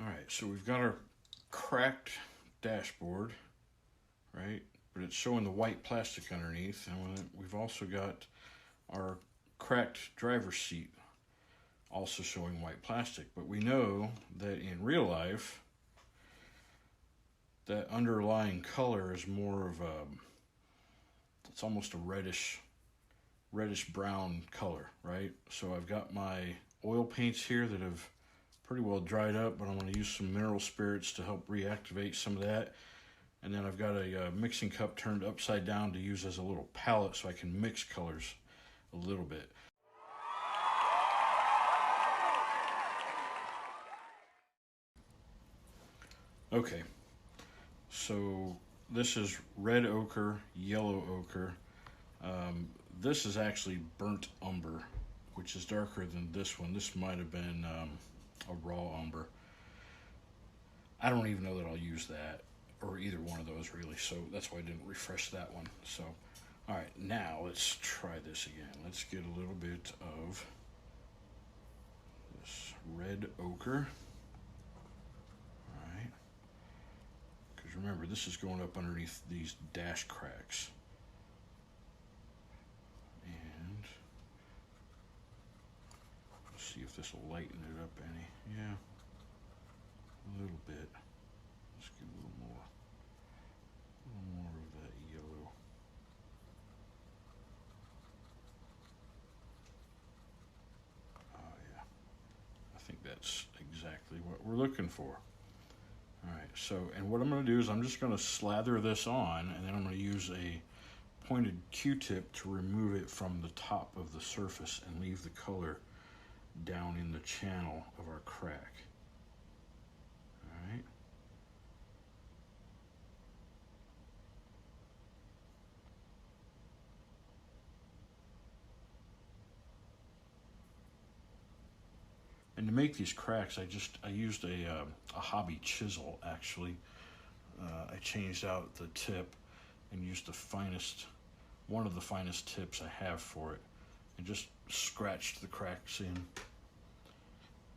Alright, so we've got our cracked dashboard, right? But it's showing the white plastic underneath, and we've also got our cracked driver's seat also showing white plastic. But we know that in real life, that underlying color is more of a, it's almost a reddish brown color, right? So I've got my oil paints here that have pretty well dried up, but I'm going to use some mineral spirits to help reactivate some of that. And then I've got a mixing cup turned upside down to use as a little palette so I can mix colors a little bit. Okay, so this is red ochre, yellow ochre. This is actually burnt umber, which is darker than this one. This might have been a raw umber. I don't even know that I'll use that, or either one of those really, so that's why I didn't refresh that one. So, all right, now let's try this again. Let's get a little bit of this red ochre. All right, because remember, this is going up underneath these dash cracks. And let's see if this will lighten it up any. Yeah, a little bit. Let's get a little more of that yellow. Oh yeah, I think that's exactly what we're looking for. All right, so, and what I'm going to do is I'm just going to slather this on, and then I'm going to use a pointed Q-tip to remove it from the top of the surface and leave the color down in the channel of our crack. All right. And to make these cracks, I used a hobby chisel actually. I changed out the tip and used one of the finest tips I have for it, and just scratched the cracks in.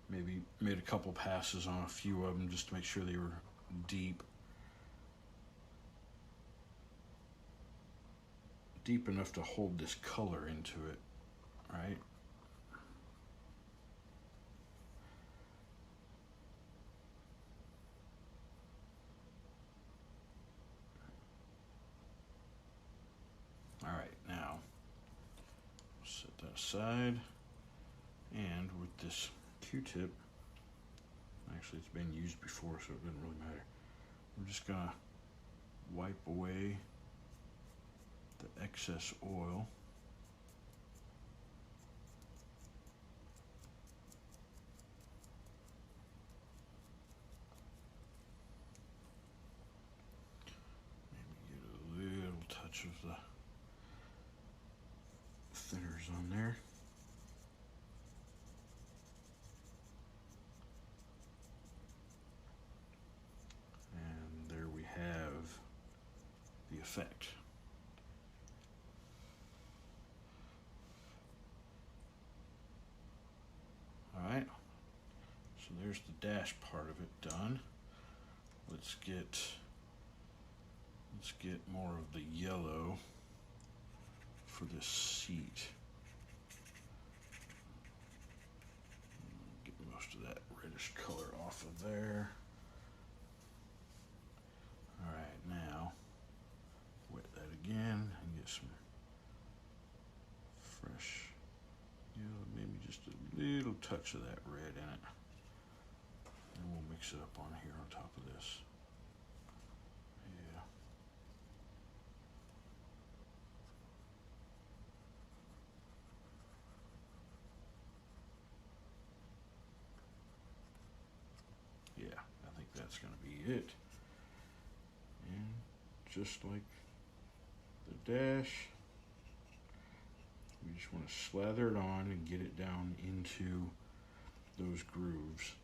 Maybe made a couple passes on a few of them just to make sure they were deep enough to hold this color into it, right? All right, now set that aside, and with this Q-tip, actually it's been used before so it doesn't really matter, we're just gonna wipe away the excess oil. Maybe get a little touch of the thinners on there. And there we have the effect. All right, so there's the dash part of it done. Let's get more of the yellow for this seat. Get most of that reddish color off of there. All right, now wet that again and get some fresh yellow, maybe just a little touch of that red in it. And we'll mix it up on here on top of this. Yeah, I think that's going to be it. And just like the dash, we just want to slather it on and get it down into those grooves.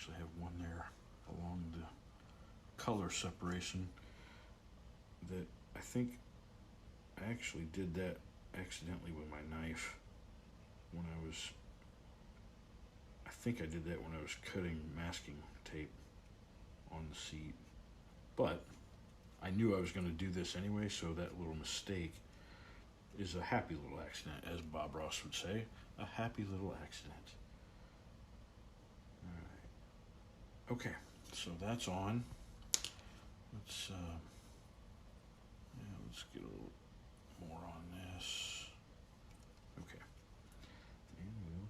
actually have one there along the color separation that I think I actually did that accidentally with my knife when I think I did that when I was cutting masking tape on the seat. But I knew I was going to do this anyway, so that little mistake is a happy little accident, as Bob Ross would say. A happy little accident. All right. Okay, so that's on. Let's get a little more on this. Okay. And we'll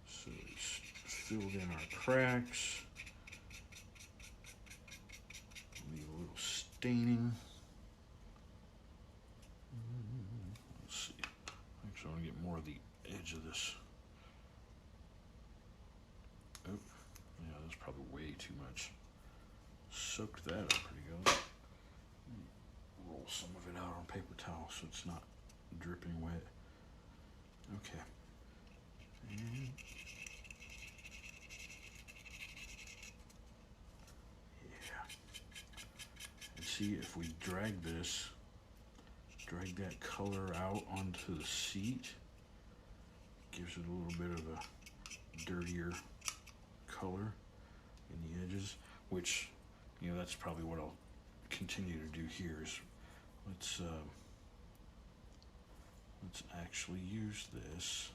so it's filled in our cracks. Leave a little staining. Let's see. Actually, I want to get more of the edge of this. Oh, yeah, that's probably way too much. Soaked that up pretty good. Roll some of it out on paper towel so it's not dripping wet. Okay. And see, if we drag that color out onto the seat, gives it a little bit of a dirtier color in the edges, which, you know, that's probably what I'll continue to do here. Is let's actually use this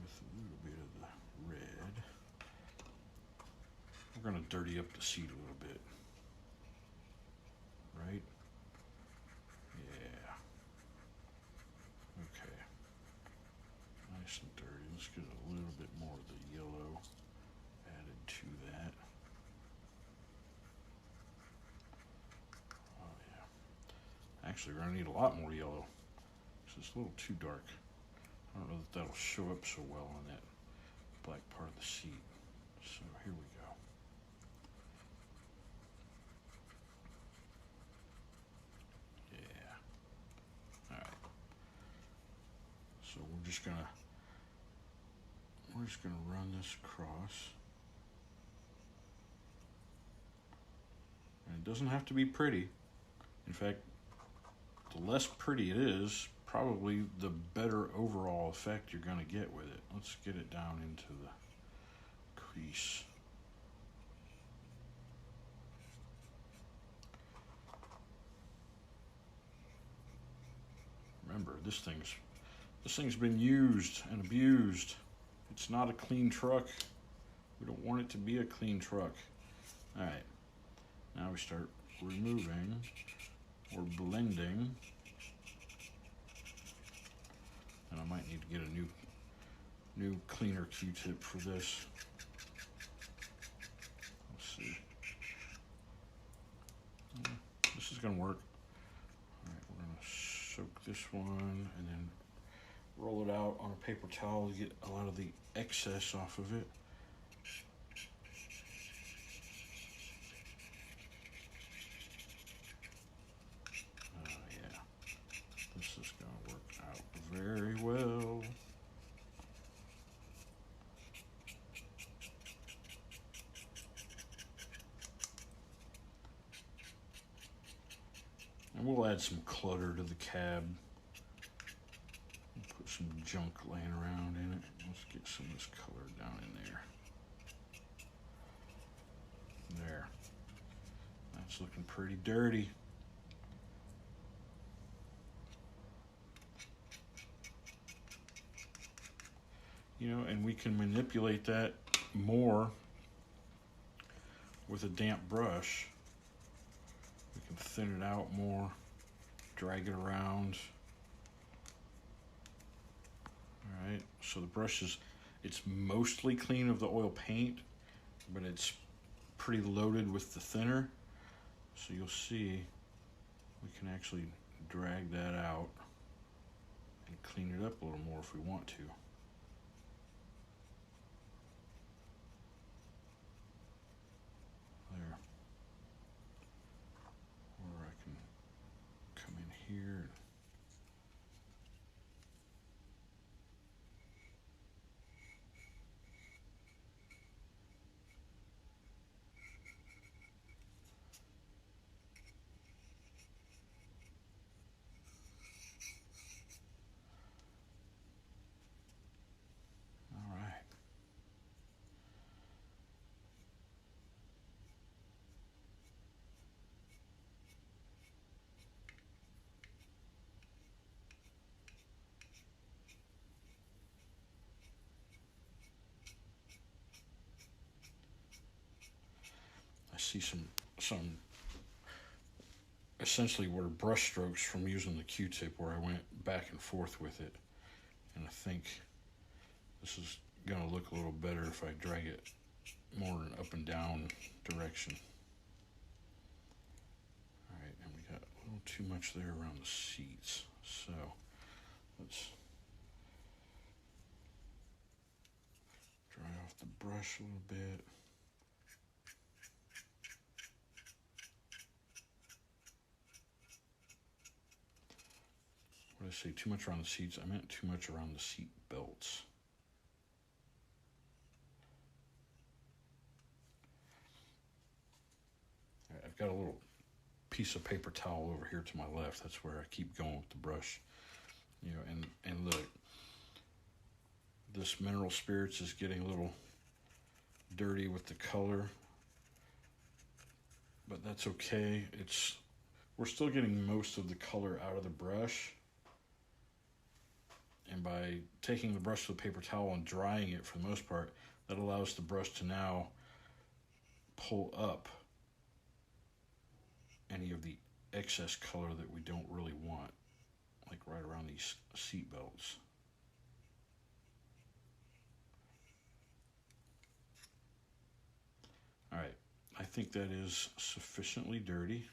with a little bit of the red. We're going to dirty up the seat a little bit, right? Yeah. Okay. Nice and dirty. Let's get a little bit more of the yellow added to that. Oh yeah. Actually, we're going to need a lot more yellow. It's a little too dark. I don't know that that'll show up so well on that black part of the seat. So here we go. So we're just gonna run this across. And it doesn't have to be pretty. In fact, the less pretty it is, probably the better overall effect you're gonna get with it. Let's get it down into the crease. Remember, this thing's been used and abused. It's not a clean truck. We don't want it to be a clean truck. All right, now we start removing or blending. And I might need to get a new cleaner Q-tip for this. Let's see. This is gonna work. All right, we're gonna soak this one and then roll it out on a paper towel to get a lot of the excess off of it. Yeah, this is gonna work out very well. And we'll add some clutter to the cab. Put some junk laying around in it. Let's get some of this color down in there. There. That's looking pretty dirty. You know, and we can manipulate that more with a damp brush. We can thin it out more, drag it around. All right, so the brush it's mostly clean of the oil paint, but it's pretty loaded with the thinner. So you'll see we can actually drag that out and clean it up a little more if we want to. There. Or I can come in here. All right. I see some essentially were brush strokes from using the Q-tip where I went back and forth with it. And I think this is going to look a little better if I drag it more in up and down direction. All right, and we got a little too much there around the seats. So let's dry off the brush a little bit. What did I say? Too much around the seats? I meant too much around the seat belts. All right, I've got a little piece of paper towel over here to my left. That's where I keep going with the brush. You know, and look, this mineral spirits is getting a little dirty with the color, but that's okay. We're still getting most of the color out of the brush. And by taking the brush to the paper towel and drying it for the most part, that allows the brush to now pull up any of the excess color that we don't really want, like right around these seat belts. All right, I think that is sufficiently dirty,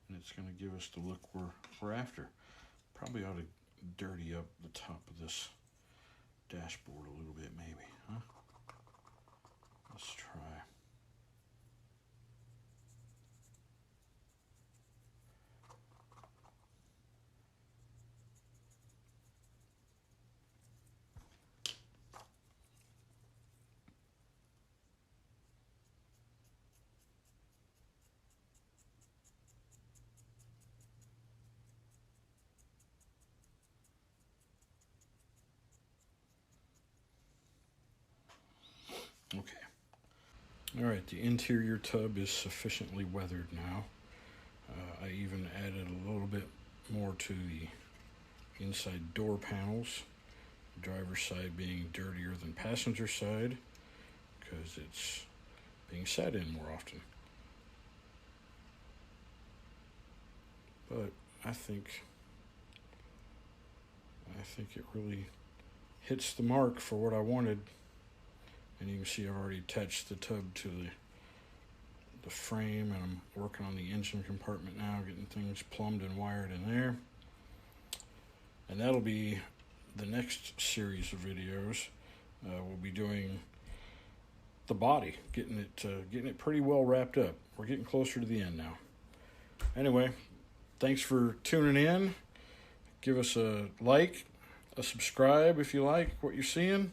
and it's going to give us the look we're after. Probably ought to dirty up the top of this dashboard a little bit, maybe, huh? Let's try. Okay. All right, the interior tub is sufficiently weathered now. I even added a little bit more to the inside door panels. Driver's side being dirtier than passenger side because it's being sat in more often. But I think it really hits the mark for what I wanted. And you can see I've already attached the tub to the frame, and I'm working on the engine compartment now, getting things plumbed and wired in there. And that'll be the next series of videos. We'll be doing the body, getting it pretty well wrapped up. We're getting closer to the end now. Anyway, thanks for tuning in. Give us a like, a subscribe if you like what you're seeing.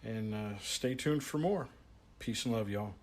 And stay tuned for more. Peace and love, y'all.